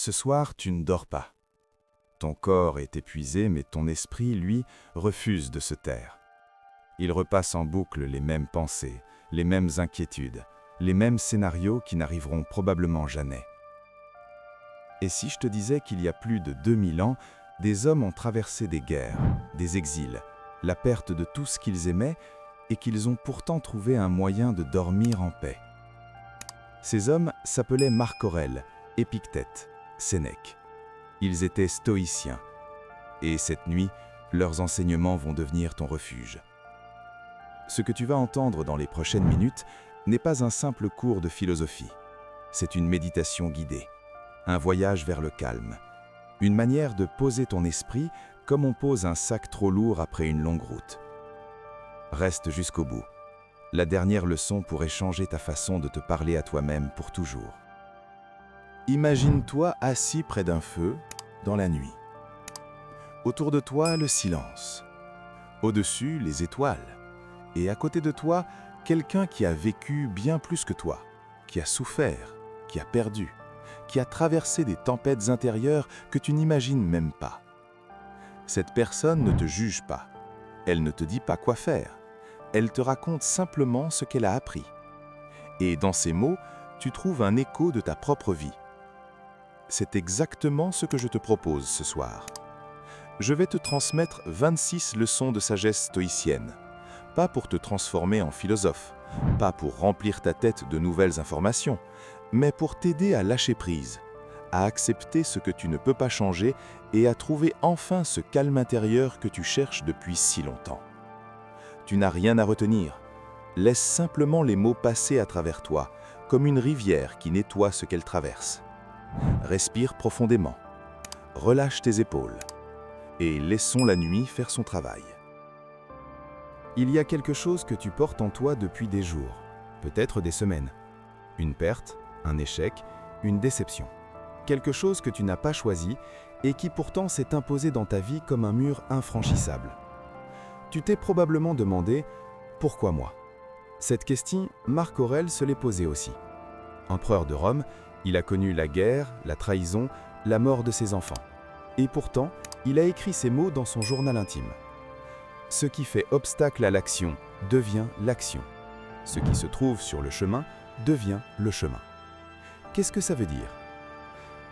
Ce soir, tu ne dors pas. Ton corps est épuisé, mais ton esprit, lui, refuse de se taire. Il repasse en boucle les mêmes pensées, les mêmes inquiétudes, les mêmes scénarios qui n'arriveront probablement jamais. Et si je te disais qu'il y a plus de 2000 ans, des hommes ont traversé des guerres, des exils, la perte de tout ce qu'ils aimaient, et qu'ils ont pourtant trouvé un moyen de dormir en paix. Ces hommes s'appelaient Marc Aurèle, Épictète, Sénèque. Ils étaient stoïciens. Et cette nuit, leurs enseignements vont devenir ton refuge. Ce que tu vas entendre dans les prochaines minutes n'est pas un simple cours de philosophie. C'est une méditation guidée, un voyage vers le calme, une manière de poser ton esprit comme on pose un sac trop lourd après une longue route. Reste jusqu'au bout. La dernière leçon pourrait changer ta façon de te parler à toi-même pour toujours. Imagine-toi assis près d'un feu, dans la nuit. Autour de toi, le silence. Au-dessus, les étoiles. Et à côté de toi, quelqu'un qui a vécu bien plus que toi, qui a souffert, qui a perdu, qui a traversé des tempêtes intérieures que tu n'imagines même pas. Cette personne ne te juge pas. Elle ne te dit pas quoi faire. Elle te raconte simplement ce qu'elle a appris. Et dans ces mots, tu trouves un écho de ta propre vie. C'est exactement ce que je te propose ce soir. Je vais te transmettre 26 leçons de sagesse stoïcienne. Pas pour te transformer en philosophe, pas pour remplir ta tête de nouvelles informations, mais pour t'aider à lâcher prise, à accepter ce que tu ne peux pas changer et à trouver enfin ce calme intérieur que tu cherches depuis si longtemps. Tu n'as rien à retenir. Laisse simplement les mots passer à travers toi, comme une rivière qui nettoie ce qu'elle traverse. Respire profondément. Relâche tes épaules. Et laissons la nuit faire son travail. Il y a quelque chose que tu portes en toi depuis des jours, peut-être des semaines. Une perte, un échec, une déception. Quelque chose que tu n'as pas choisi et qui pourtant s'est imposé dans ta vie comme un mur infranchissable. Tu t'es probablement demandé « Pourquoi moi ?» Cette question, Marc Aurèle se l'est posée aussi. Empereur de Rome, il a connu la guerre, la trahison, la mort de ses enfants. Et pourtant, il a écrit ces mots dans son journal intime. Ce qui fait obstacle à l'action devient l'action. Ce qui se trouve sur le chemin devient le chemin. Qu'est-ce que ça veut dire?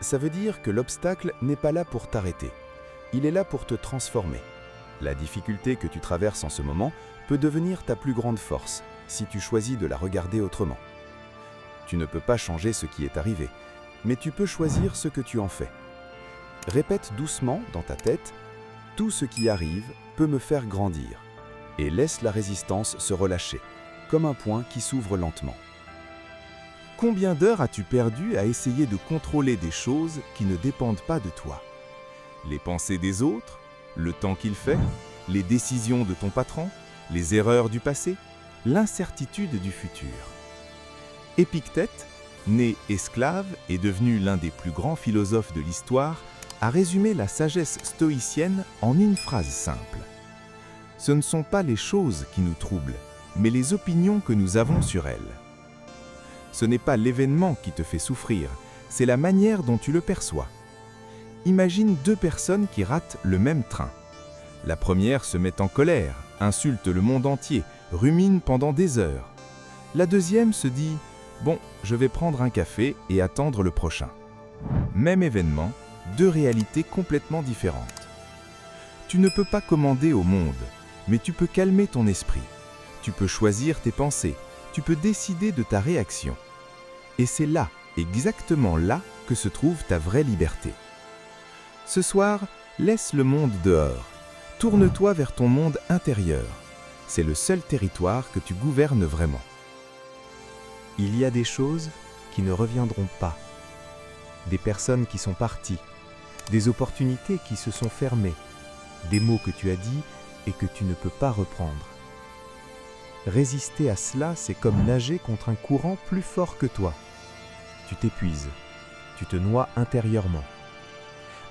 Ça veut dire que l'obstacle n'est pas là pour t'arrêter. Il est là pour te transformer. La difficulté que tu traverses en ce moment peut devenir ta plus grande force si tu choisis de la regarder autrement. Tu ne peux pas changer ce qui est arrivé, mais tu peux choisir ce que tu en fais. Répète doucement dans ta tête « Tout ce qui arrive peut me faire grandir » et laisse la résistance se relâcher, comme un point qui s'ouvre lentement. Combien d'heures as-tu perdu à essayer de contrôler des choses qui ne dépendent pas de toi? Les pensées des autres? Le temps qu'il fait? Les décisions de ton patron? Les erreurs du passé? L'incertitude du futur? Épictète, né esclave et devenu l'un des plus grands philosophes de l'histoire, a résumé la sagesse stoïcienne en une phrase simple. Ce ne sont pas les choses qui nous troublent, mais les opinions que nous avons sur elles. Ce n'est pas l'événement qui te fait souffrir, c'est la manière dont tu le perçois. Imagine deux personnes qui ratent le même train. La première se met en colère, insulte le monde entier, rumine pendant des heures. La deuxième se dit « Bon, je vais prendre un café et attendre le prochain ». Même événement, deux réalités complètement différentes. Tu ne peux pas commander au monde, mais tu peux calmer ton esprit. Tu peux choisir tes pensées, tu peux décider de ta réaction. Et c'est là, exactement là, que se trouve ta vraie liberté. Ce soir, laisse le monde dehors. Tourne-toi vers ton monde intérieur. C'est le seul territoire que tu gouvernes vraiment. Il y a des choses qui ne reviendront pas. Des personnes qui sont parties. Des opportunités qui se sont fermées. Des mots que tu as dit et que tu ne peux pas reprendre. Résister à cela, c'est comme nager contre un courant plus fort que toi. Tu t'épuises, tu te noies intérieurement.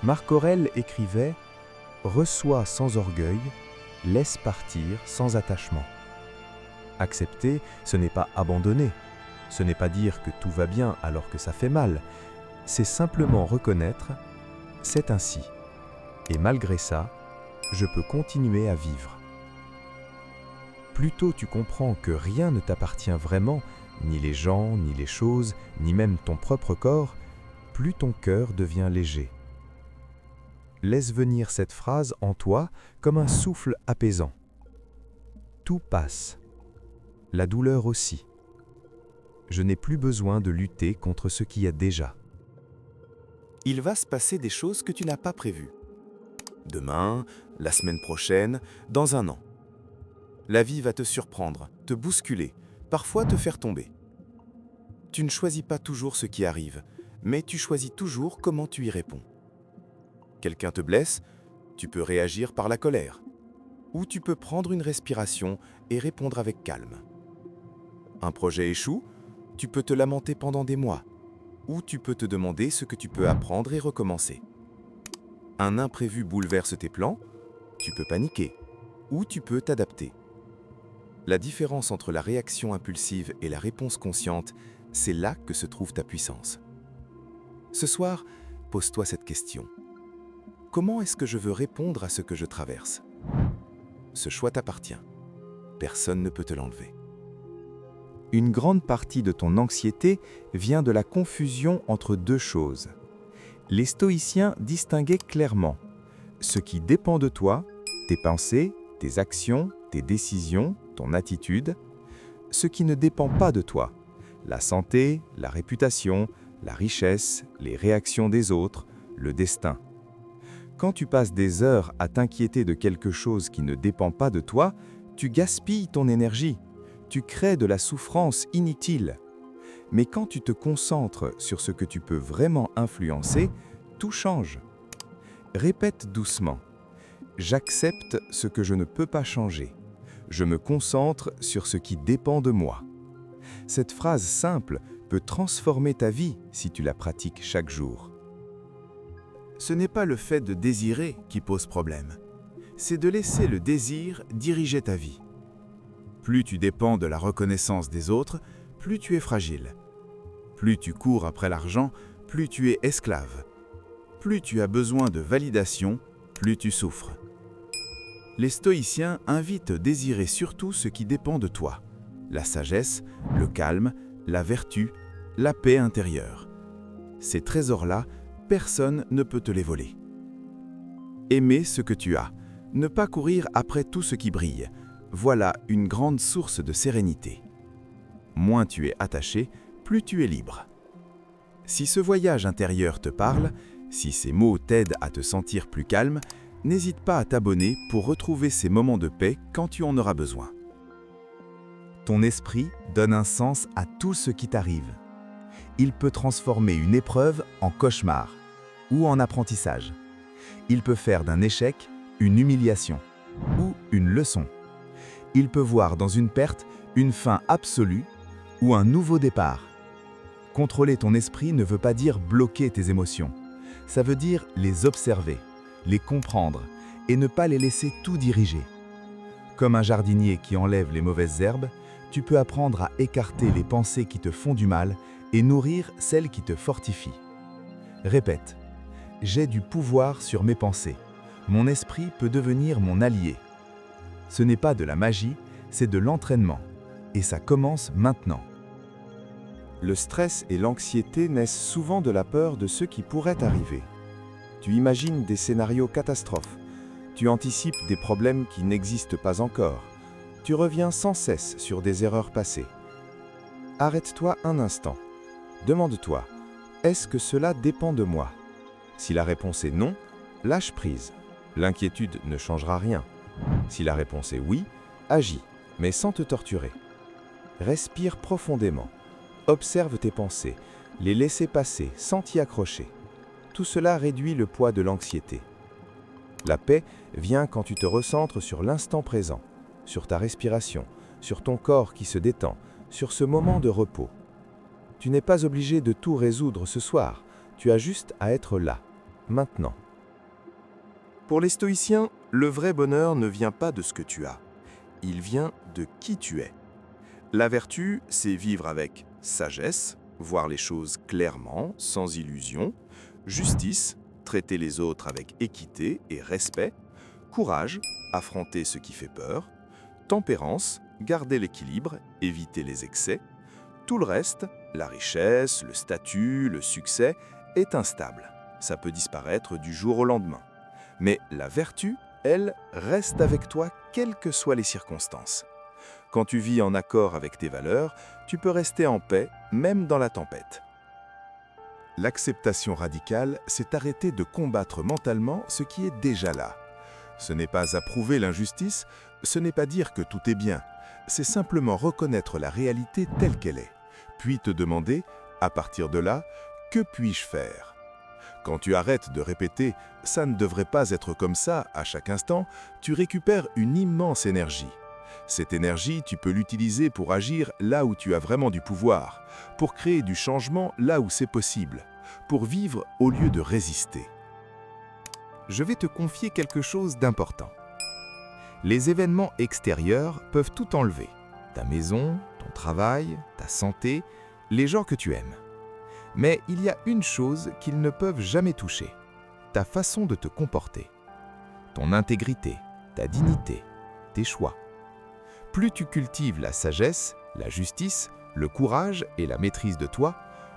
Marc Aurèle écrivait « Reçois sans orgueil, laisse partir sans attachement ». Accepter, ce n'est pas abandonner. Ce n'est pas dire que tout va bien alors que ça fait mal. c'est simplement reconnaître « c'est ainsi ». Et malgré ça, je peux continuer à vivre. Plus tôt tu comprends que rien ne t'appartient vraiment, ni les gens, ni les choses, ni même ton propre corps, plus ton cœur devient léger. Laisse venir cette phrase en toi comme un souffle apaisant. Tout passe. La douleur aussi. Je n'ai plus besoin de lutter contre ce qui est déjà. Il va se passer des choses que tu n'as pas prévues. Demain, la semaine prochaine, dans un an. La vie va te surprendre, te bousculer, parfois te faire tomber. Tu ne choisis pas toujours ce qui arrive, mais tu choisis toujours comment tu y réponds. Quelqu'un te blesse, tu peux réagir par la colère. Ou tu peux prendre une respiration et répondre avec calme. Un projet échoue, tu peux te lamenter pendant des mois. Ou tu peux te demander ce que tu peux apprendre et recommencer. Un imprévu bouleverse tes plans, tu peux paniquer. Ou tu peux t'adapter. La différence entre la réaction impulsive et la réponse consciente, c'est là que se trouve ta puissance. Ce soir, pose-toi cette question. Comment est-ce que je veux répondre à ce que je traverse ? Ce choix t'appartient. Personne ne peut te l'enlever. Une grande partie de ton anxiété vient de la confusion entre deux choses. Les stoïciens distinguaient clairement ce qui dépend de toi, tes pensées, tes actions, tes décisions, ton attitude, ce qui ne dépend pas de toi, la santé, la réputation, la richesse, les réactions des autres, le destin. Quand tu passes des heures à t'inquiéter de quelque chose qui ne dépend pas de toi, tu gaspilles ton énergie, tu crées de la souffrance inutile. Mais quand tu te concentres sur ce que tu peux vraiment influencer, tout change. Répète doucement. J'accepte ce que je ne peux pas changer. Je me concentre sur ce qui dépend de moi. Cette phrase simple peut transformer ta vie si tu la pratiques chaque jour. Ce n'est pas le fait de désirer qui pose problème. C'est de laisser le désir diriger ta vie. Plus tu dépends de la reconnaissance des autres, plus tu es fragile. Plus tu cours après l'argent, plus tu es esclave. Plus tu as besoin de validation, plus tu souffres. Les stoïciens invitent à désirer surtout ce qui dépend de toi. La sagesse, le calme, la vertu, la paix intérieure. Ces trésors-là, personne ne peut te les voler. Aimer ce que tu as, ne pas courir après tout ce qui brille, voilà une grande source de sérénité. Moins tu es attaché, plus tu es libre. Si ce voyage intérieur te parle, si ces mots t'aident à te sentir plus calme, n'hésite pas à t'abonner pour retrouver ces moments de paix quand tu en auras besoin. Ton esprit donne un sens à tout ce qui t'arrive. Il peut transformer une épreuve en cauchemar ou en apprentissage. Il peut faire d'un échec une humiliation ou une leçon. Il peut voir dans une perte une fin absolue ou un nouveau départ. Contrôler ton esprit ne veut pas dire bloquer tes émotions. Ça veut dire les observer, les comprendre et ne pas les laisser tout diriger. Comme un jardinier qui enlève les mauvaises herbes, tu peux apprendre à écarter les pensées qui te font du mal et nourrir celles qui te fortifient. Répète, j'ai du pouvoir sur mes pensées. Mon esprit peut devenir mon allié. Ce n'est pas de la magie, c'est de l'entraînement. Et ça commence maintenant. Le stress et l'anxiété naissent souvent de la peur de ce qui pourrait arriver. Tu imagines des scénarios catastrophes. Tu anticipes des problèmes qui n'existent pas encore. Tu reviens sans cesse sur des erreurs passées. Arrête-toi un instant. Demande-toi, est-ce que cela dépend de moi ? Si la réponse est non, lâche prise. L'inquiétude ne changera rien. Si la réponse est oui, agis, mais sans te torturer. Respire profondément. Observe tes pensées, les laisser passer sans t'y accrocher. Tout cela réduit le poids de l'anxiété. La paix vient quand tu te recentres sur l'instant présent, sur ta respiration, sur ton corps qui se détend, sur ce moment de repos. Tu n'es pas obligé de tout résoudre ce soir, tu as juste à être là, maintenant. Pour les stoïciens, le vrai bonheur ne vient pas de ce que tu as, il vient de qui tu es. La vertu, c'est vivre avec sagesse, voir les choses clairement, sans illusion. Justice, traiter les autres avec équité et respect. Courage, affronter ce qui fait peur. Tempérance, garder l'équilibre, éviter les excès. Tout le reste, la richesse, le statut, le succès, est instable. Ça peut disparaître du jour au lendemain. Mais la vertu, elle, reste avec toi quelles que soient les circonstances. Quand tu vis en accord avec tes valeurs, tu peux rester en paix, même dans la tempête. L'acceptation radicale, c'est arrêter de combattre mentalement ce qui est déjà là. Ce n'est pas approuver l'injustice, ce n'est pas dire que tout est bien, c'est simplement reconnaître la réalité telle qu'elle est, puis te demander, à partir de là, que puis-je faire ? Quand tu arrêtes de répéter « ça ne devrait pas être comme ça » à chaque instant, tu récupères une immense énergie. Cette énergie, tu peux l'utiliser pour agir là où tu as vraiment du pouvoir, pour créer du changement là où c'est possible, pour vivre au lieu de résister. Je vais te confier quelque chose d'important. Les événements extérieurs peuvent tout enlever. Ta maison, ton travail, ta santé, les gens que tu aimes. Mais il y a une chose qu'ils ne peuvent jamais toucher, ta façon de te comporter, ton intégrité, ta dignité, tes choix. Plus tu cultives la sagesse, la justice, le courage et la maîtrise de toi,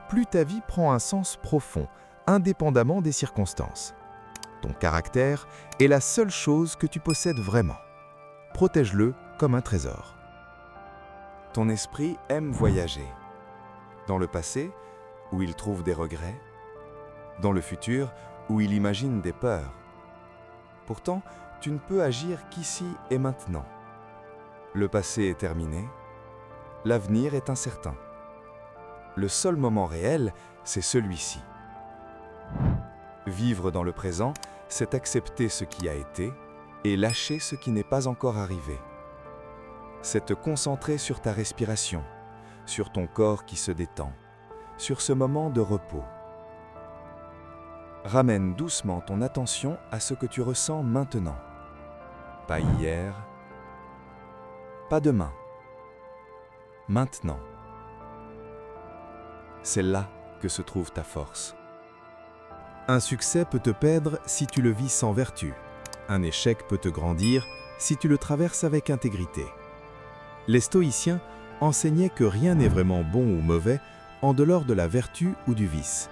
plus ta vie prend un sens profond, indépendamment des circonstances. Ton caractère est la seule chose que tu possèdes vraiment. Protège-le comme un trésor. Ton esprit aime voyager. Dans le passé, où il trouve des regrets, dans le futur, où il imagine des peurs. Pourtant, tu ne peux agir qu'ici et maintenant. Le passé est terminé, l'avenir est incertain. Le seul moment réel, c'est celui-ci. Vivre dans le présent, c'est accepter ce qui a été et lâcher ce qui n'est pas encore arrivé. C'est te concentrer sur ta respiration, sur ton corps qui se détend, sur ce moment de repos. Ramène doucement ton attention à ce que tu ressens maintenant. Pas hier, pas demain. Maintenant. C'est là que se trouve ta force. Un succès peut te perdre si tu le vis sans vertu. Un échec peut te grandir si tu le traverses avec intégrité. Les stoïciens enseignaient que rien n'est vraiment bon ou mauvais en dehors de la vertu ou du vice.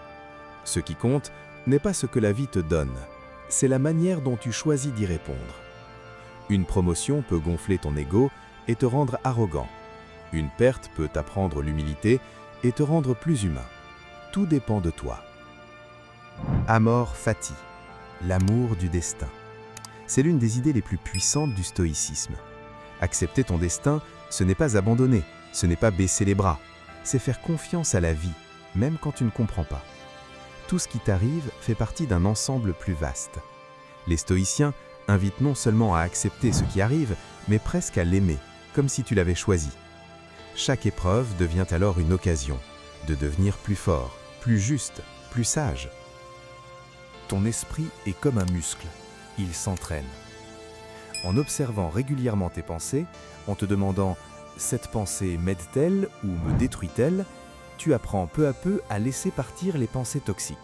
Ce qui compte n'est pas ce que la vie te donne, c'est la manière dont tu choisis d'y répondre. Une promotion peut gonfler ton ego et te rendre arrogant. Une perte peut t'apprendre l'humilité et te rendre plus humain. Tout dépend de toi. Amor fati, l'amour du destin. C'est l'une des idées les plus puissantes du stoïcisme. Accepter ton destin, ce n'est pas abandonner, ce n'est pas baisser les bras, c'est faire confiance à la vie, même quand tu ne comprends pas. Tout ce qui t'arrive fait partie d'un ensemble plus vaste. Les stoïciens invitent non seulement à accepter ce qui arrive, mais presque à l'aimer, comme si tu l'avais choisi. Chaque épreuve devient alors une occasion de devenir plus fort, plus juste, plus sage. Ton esprit est comme un muscle, il s'entraîne. En observant régulièrement tes pensées, en te demandant « cette pensée m'aide-t-elle ou me détruit-elle ?», tu apprends peu à peu à laisser partir les pensées toxiques.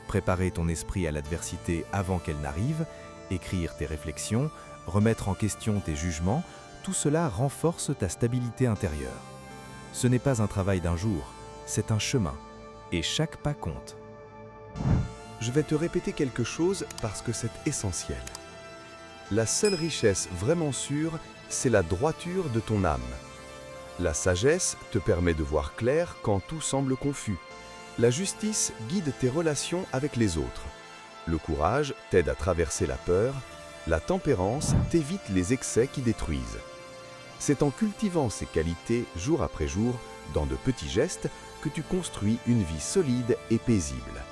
Préparer ton esprit à l'adversité avant qu'elle n'arrive, écrire tes réflexions, remettre en question tes jugements, tout cela renforce ta stabilité intérieure. Ce n'est pas un travail d'un jour, c'est un chemin, et chaque pas compte. Je vais te répéter quelque chose parce que c'est essentiel. La seule richesse vraiment sûre, c'est la droiture de ton âme. La sagesse te permet de voir clair quand tout semble confus. La justice guide tes relations avec les autres. Le courage t'aide à traverser la peur. La tempérance t'évite les excès qui détruisent. C'est en cultivant ces qualités jour après jour, dans de petits gestes, que tu construis une vie solide et paisible.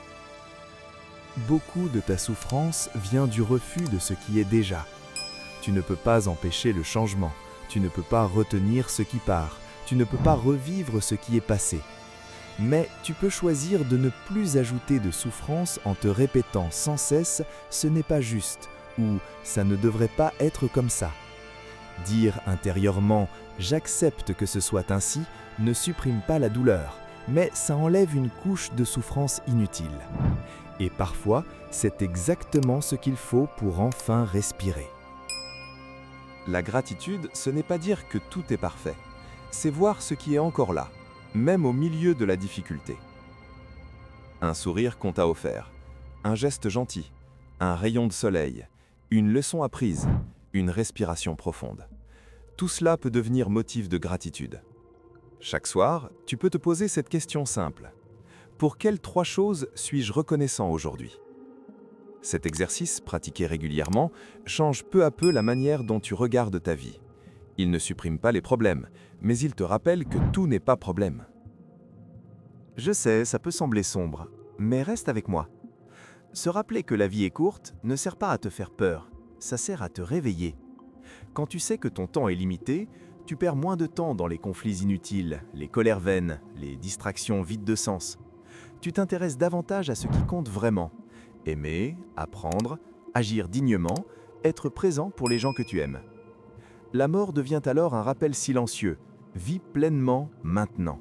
Beaucoup de ta souffrance vient du refus de ce qui est déjà. Tu ne peux pas empêcher le changement. Tu ne peux pas retenir ce qui part, tu ne peux pas revivre ce qui est passé. Mais tu peux choisir de ne plus ajouter de souffrance en te répétant sans cesse « ce n'est pas juste » ou « ça ne devrait pas être comme ça ». Dire intérieurement « j'accepte que ce soit ainsi » ne supprime pas la douleur, mais ça enlève une couche de souffrance inutile. Et parfois, c'est exactement ce qu'il faut pour enfin respirer. La gratitude, ce n'est pas dire que tout est parfait. C'est voir ce qui est encore là, même au milieu de la difficulté. Un sourire qu'on t'a offert, un geste gentil, un rayon de soleil, une leçon apprise, une respiration profonde. Tout cela peut devenir motif de gratitude. Chaque soir, tu peux te poser cette question simple. Pour quelles 3 choses suis-je reconnaissant aujourd'hui? Cet exercice, pratiqué régulièrement, change peu à peu la manière dont tu regardes ta vie. Il ne supprime pas les problèmes, mais il te rappelle que tout n'est pas problème. Je sais, ça peut sembler sombre, mais reste avec moi. Se rappeler que la vie est courte ne sert pas à te faire peur, ça sert à te réveiller. Quand tu sais que ton temps est limité, tu perds moins de temps dans les conflits inutiles, les colères vaines, les distractions vides de sens. Tu t'intéresses davantage à ce qui compte vraiment. Aimer, apprendre, agir dignement, être présent pour les gens que tu aimes. La mort devient alors un rappel silencieux. Vis pleinement maintenant.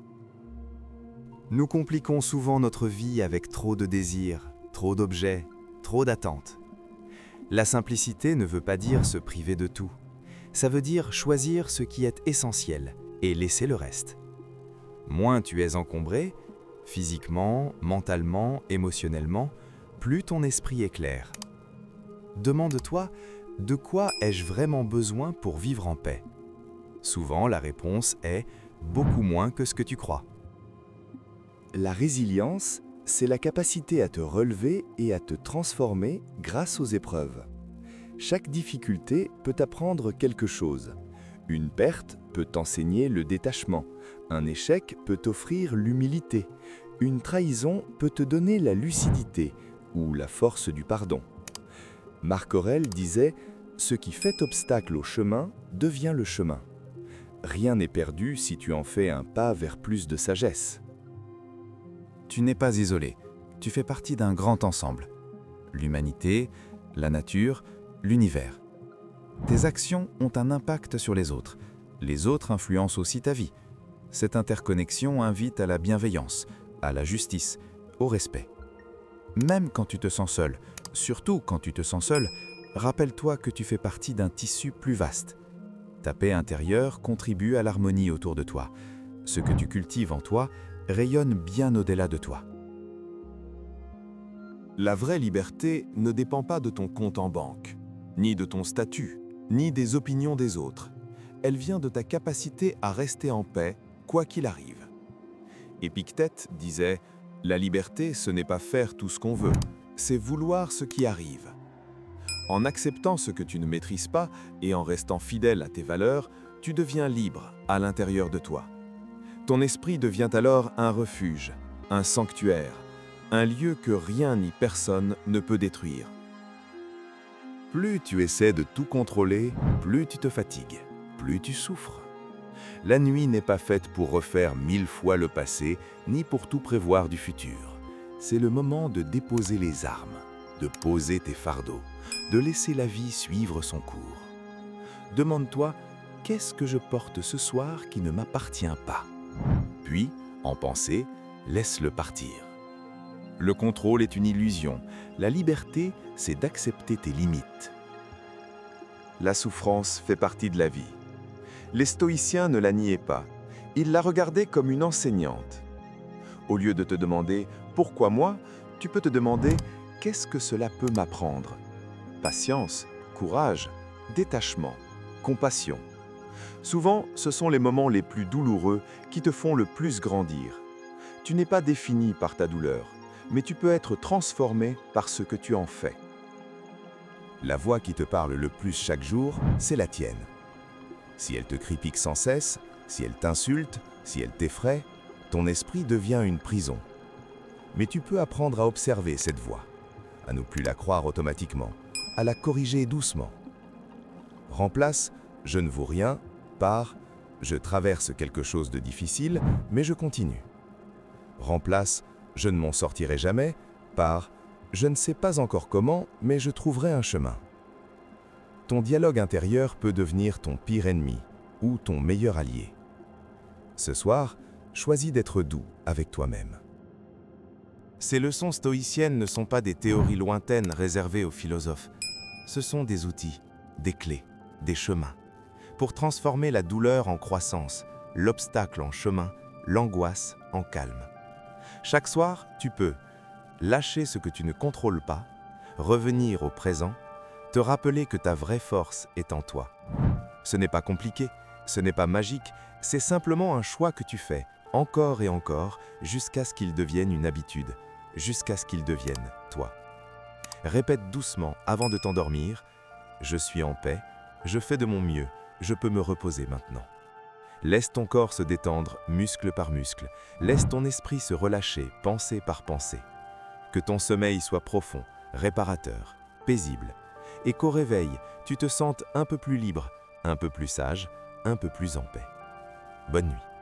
Nous compliquons souvent notre vie avec trop de désirs, trop d'objets, trop d'attentes. La simplicité ne veut pas dire se priver de tout. Ça veut dire choisir ce qui est essentiel et laisser le reste. Moins tu es encombré, physiquement, mentalement, émotionnellement, plus ton esprit est clair. Demande-toi, de quoi ai-je vraiment besoin pour vivre en paix? Souvent, la réponse est beaucoup moins que ce que tu crois. La résilience, c'est la capacité à te relever et à te transformer grâce aux épreuves. Chaque difficulté peut t'apprendre quelque chose. Une perte peut t'enseigner le détachement. Un échec peut t'offrir l'humilité. Une trahison peut te donner la lucidité ou la force du pardon. Marc Aurèle disait « Ce qui fait obstacle au chemin devient le chemin ». Rien n'est perdu si tu en fais un pas vers plus de sagesse. Tu n'es pas isolé, tu fais partie d'un grand ensemble. L'humanité, la nature, l'univers. Tes actions ont un impact sur les autres influencent aussi ta vie. Cette interconnexion invite à la bienveillance, à la justice, au respect. Même quand tu te sens seul, surtout quand tu te sens seul, rappelle-toi que tu fais partie d'un tissu plus vaste. Ta paix intérieure contribue à l'harmonie autour de toi. Ce que tu cultives en toi rayonne bien au-delà de toi. La vraie liberté ne dépend pas de ton compte en banque, ni de ton statut, ni des opinions des autres. Elle vient de ta capacité à rester en paix, quoi qu'il arrive. Épictète disait « La liberté, ce n'est pas faire tout ce qu'on veut, c'est vouloir ce qui arrive ». En acceptant ce que tu ne maîtrises pas et en restant fidèle à tes valeurs, tu deviens libre à l'intérieur de toi. Ton esprit devient alors un refuge, un sanctuaire, un lieu que rien ni personne ne peut détruire. Plus tu essaies de tout contrôler, plus tu te fatigues, plus tu souffres. La nuit n'est pas faite pour refaire 1000 fois le passé, ni pour tout prévoir du futur. C'est le moment de déposer les armes, de poser tes fardeaux, de laisser la vie suivre son cours. Demande-toi, qu'est-ce que je porte ce soir qui ne m'appartient pas? Puis, en pensée, laisse-le partir. Le contrôle est une illusion. La liberté, c'est d'accepter tes limites. La souffrance fait partie de la vie. Les stoïciens ne la niaient pas. Ils la regardaient comme une enseignante. Au lieu de te demander « Pourquoi moi ?», tu peux te demander « Qu'est-ce que cela peut m'apprendre ?» Patience, courage, détachement, compassion. Souvent, ce sont les moments les plus douloureux qui te font le plus grandir. Tu n'es pas défini par ta douleur, mais tu peux être transformé par ce que tu en fais. La voix qui te parle le plus chaque jour, c'est la tienne. Si elle te critique sans cesse, si elle t'insulte, si elle t'effraie, ton esprit devient une prison. Mais tu peux apprendre à observer cette voix, à ne plus la croire automatiquement, à la corriger doucement. Remplace « je ne vaux rien » par « je traverse quelque chose de difficile, mais je continue ». Remplace « je ne m'en sortirai jamais » par « je ne sais pas encore comment, mais je trouverai un chemin ». Ton dialogue intérieur peut devenir ton pire ennemi ou ton meilleur allié. Ce soir, Choisis d'être doux avec toi-même. Ces leçons stoïciennes ne sont pas des théories lointaines réservées aux philosophes. Ce sont des outils, des clés, des chemins, pour transformer la douleur en croissance, l'obstacle en chemin, l'angoisse en calme. Chaque soir, tu peux lâcher ce que tu ne contrôles pas, revenir au présent, te rappeler que ta vraie force est en toi. Ce n'est pas compliqué, ce n'est pas magique, c'est simplement un choix que tu fais, encore et encore, jusqu'à ce qu'il devienne une habitude, jusqu'à ce qu'il devienne toi. Répète doucement avant de t'endormir, « Je suis en paix, je fais de mon mieux, je peux me reposer maintenant ». Laisse ton corps se détendre, muscle par muscle, laisse ton esprit se relâcher, pensée par pensée. Que ton sommeil soit profond, réparateur, paisible, et qu'au réveil, tu te sentes un peu plus libre, un peu plus sage, un peu plus en paix. Bonne nuit.